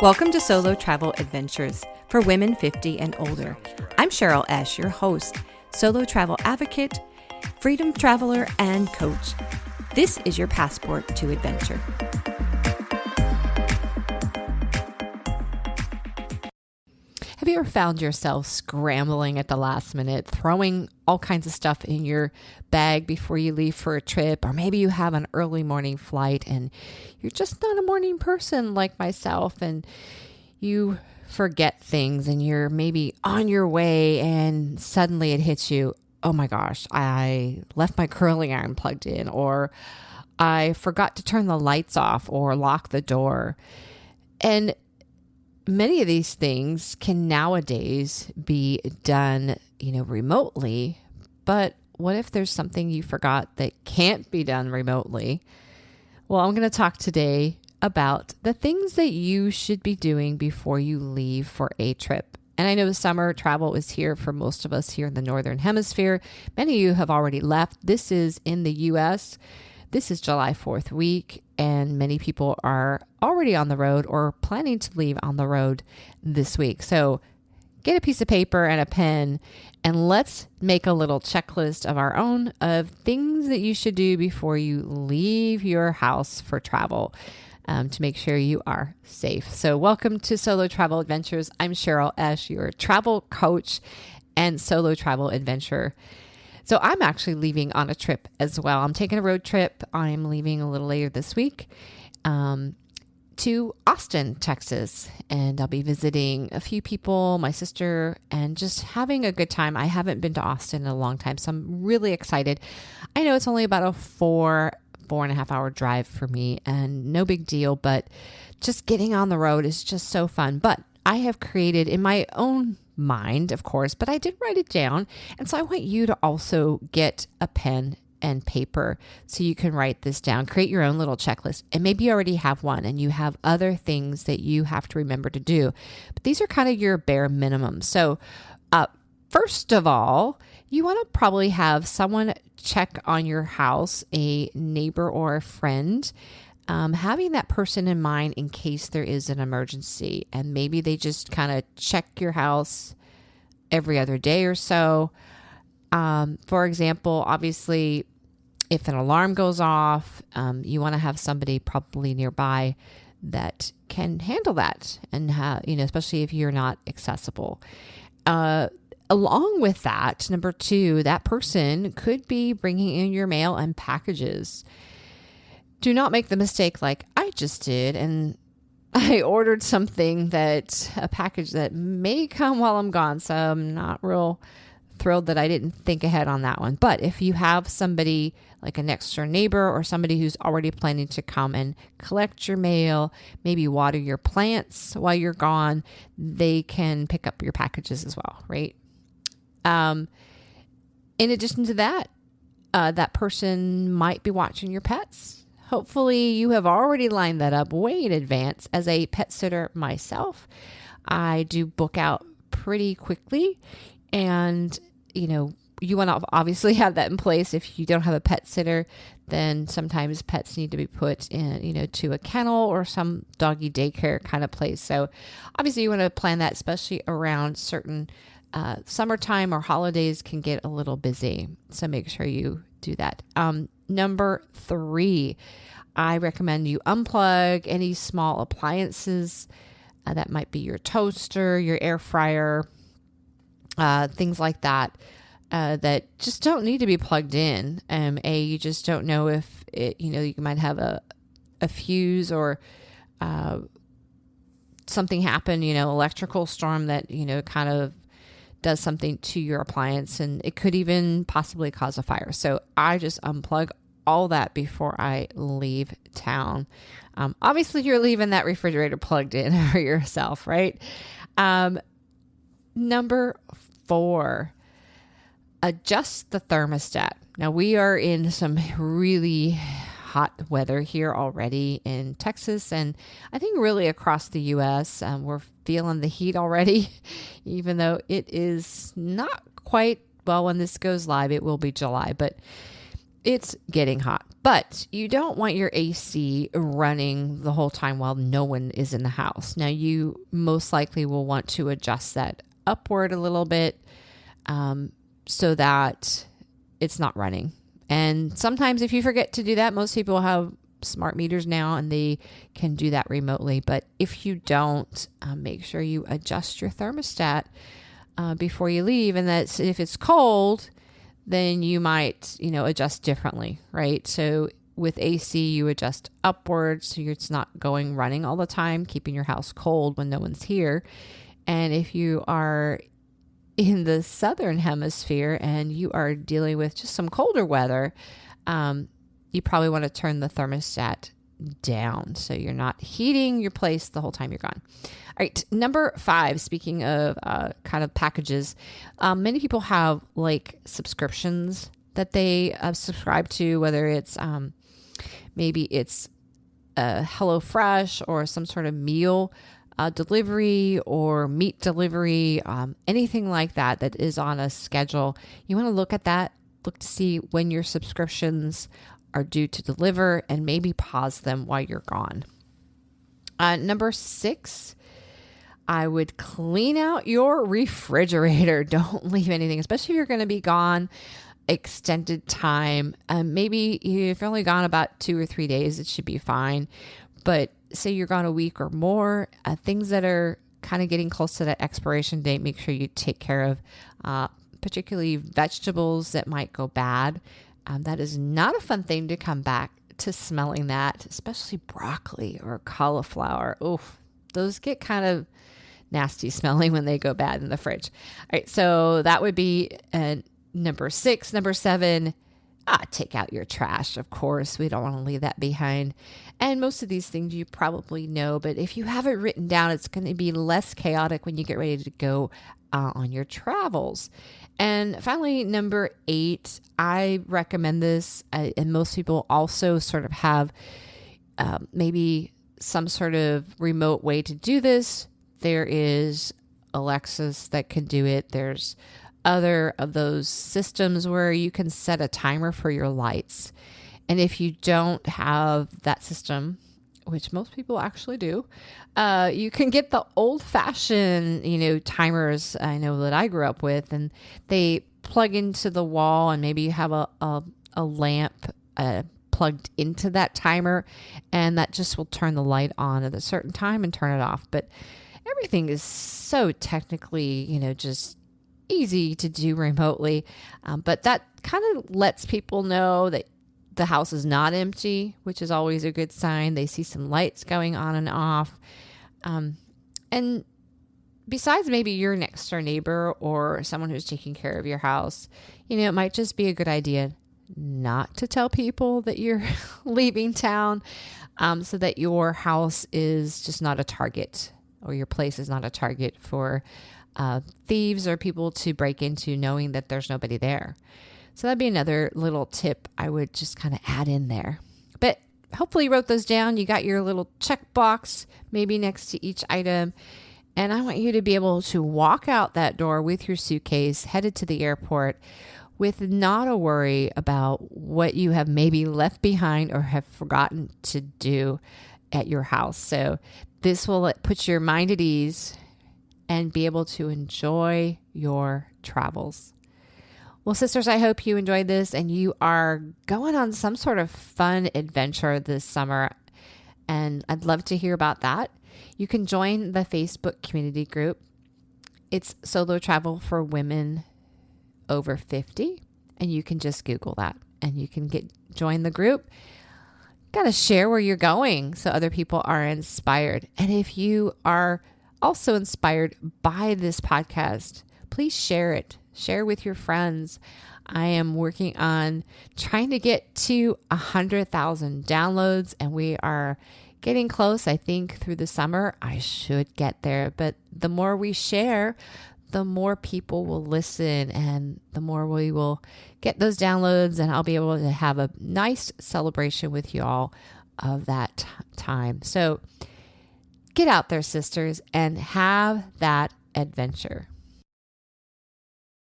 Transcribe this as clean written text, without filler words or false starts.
Welcome to Solo Travel Adventures for women 50 and older. I'm Cheryl Esch, your host, solo travel advocate, freedom traveler, and coach. This is your passport to adventure. Have you ever found yourself scrambling at the last minute, throwing all kinds of stuff in your bag before you leave for a trip? Or maybe you have an early morning flight and you're just not a morning person like myself, and you forget things and you're maybe on your way and suddenly it hits you, oh my gosh, I left my curling iron plugged in, or I forgot to turn the lights off or lock the door. And many of these things can nowadays be done, remotely, but what if there's something you forgot that can't be done remotely? Well, I'm going to talk today about the things that you should be doing before you leave for a trip. And I know summer travel is here for most of us here in the Northern Hemisphere. Many of you have already left. This is in the U.S. This is July 4th week, and many people are already on the road or planning to leave on the road this week. So get a piece of paper and a pen, and let's make a little checklist of our own of things that you should do before you leave your house for travel to make sure you are safe. So welcome to Solo Travel Adventures. I'm Cheryl Esch, your travel coach and solo travel adventurer. So I'm actually leaving on a trip as well. I'm taking a road trip. I'm leaving a little later this week to Austin, Texas. And I'll be visiting a few people, my sister, and just having a good time. I haven't been to Austin in a long time, so I'm really excited. I know it's only about a four and a half hour drive for me, and no big deal, but just getting on the road is just so fun. But I have created in my own mind, of course, but I did write it down. And so I want you to also get a pen and paper so you can write this down, create your own little checklist. And maybe you already have one and you have other things that you have to remember to do. But these are kind of your bare minimum. So first of all, you want to probably have someone check on your house, a neighbor or a friend. Having that person in mind in case there is an emergency, and maybe they just kind of check your house every other day or so. For example, obviously, if an alarm goes off, you want to have somebody probably nearby that can handle that, and especially if you're not accessible. Along with that, number two, that person could be bringing in your mail and packages. Do not make the mistake like I just did, and I ordered a package that may come while I'm gone. So I'm not real thrilled that I didn't think ahead on that one. But if you have somebody like a next door neighbor or somebody who's already planning to come and collect your mail, maybe water your plants while you're gone, they can pick up your packages as well, right? In addition to that, that person might be watching your pets. Hopefully you have already lined that up way in advance. As a pet sitter myself, I do book out pretty quickly, and you want to obviously have that in place. If you don't have a pet sitter, then sometimes pets need to be put in, to a kennel or some doggy daycare kind of place. So obviously you want to plan that, especially around certain summertime or holidays can get a little busy. So make sure you do that. Number three, I recommend you unplug any small appliances. That might be your toaster, your air fryer, things like that, that just don't need to be plugged in. You just don't know if it, you might have a fuse or something happen, electrical storm that, kind of does something to your appliance, and it could even possibly cause a fire. So I just unplug all that before I leave town. Obviously you're leaving that refrigerator plugged in for yourself, right? Number four, adjust the thermostat. Now we are in some really hot weather here already in Texas, and I think really across the U.S. We're feeling the heat already, even though it is not quite, well, when this goes live, it will be July, but it's getting hot, but you don't want your AC running the whole time while no one is in the house. Now, you most likely will want to adjust that upward a little bit so that it's not running. And sometimes if you forget to do that, most people have smart meters now and they can do that remotely. But if you don't, make sure you adjust your thermostat before you leave. And that's if it's cold, then you might, adjust differently, right? So with AC, you adjust upwards so it's not running all the time, keeping your house cold when no one's here. And if you are in the southern hemisphere and you are dealing with just some colder weather, you probably want to turn the thermostat down so you're not heating your place the whole time you're gone. All right, number 5, speaking of kind of packages, many people have like subscriptions that they subscribe to, whether it's maybe it's HelloFresh or some sort of meal delivery or meat delivery, anything like that is on a schedule. You want to look at that, look to see when your subscriptions are due to deliver and maybe pause them while you're gone. Number 6, I would clean out your refrigerator. Don't leave anything, especially if you're going to be gone extended time. Maybe if you're only gone about 2 or 3 days, it should be fine. But say you're gone a week or more, things that are kind of getting close to that expiration date, make sure you take care of, particularly vegetables that might go bad. That is not a fun thing to come back to smelling that, especially broccoli or cauliflower. Oof, those get kind of nasty smelling when they go bad in the fridge. All right, so that would be number 6. Number 7, take out your trash. Of course, we don't want to leave that behind. And most of these things you probably know, but if you have it written down, it's going to be less chaotic when you get ready to go on your travels. And finally, number 8, I recommend this, and most people also sort of have maybe some sort of remote way to do this. There is Alexis that can do it. There's other of those systems where you can set a timer for your lights. And if you don't have that system, which most people actually do, you can get the old-fashioned, timers I know that I grew up with, and they plug into the wall, and maybe you have a lamp plugged into that timer, and that just will turn the light on at a certain time and turn it off. But everything is so technically, just easy to do remotely. But that kind of lets people know that the house is not empty, which is always a good sign. They see some lights going on and off. And besides maybe your next door neighbor or someone who's taking care of your house, it might just be a good idea not to tell people that you're leaving town, so that your house is just not a target, or your place is not a target for thieves or people to break into, knowing that there's nobody there. So that'd be another little tip I would just kind of add in there. But hopefully you wrote those down. You got your little checkbox maybe next to each item. And I want you to be able to walk out that door with your suitcase headed to the airport with not a worry about what you have maybe left behind or have forgotten to do at your house. So this will put your mind at ease and be able to enjoy your travels. Well, sisters, I hope you enjoyed this and you are going on some sort of fun adventure this summer. And I'd love to hear about that. You can join the Facebook community group. It's Solo Travel for Women Over 50. And you can just Google that and you can join the group. Got to share where you're going so other people are inspired. And if you are also inspired by this podcast, please share it. Share with your friends. I am working on trying to get to 100,000 downloads, and we are getting close. I think through the summer, I should get there. But the more we share, the more people will listen, and the more we will get those downloads, and I'll be able to have a nice celebration with you all of that time. So get out there, sisters, and have that adventure.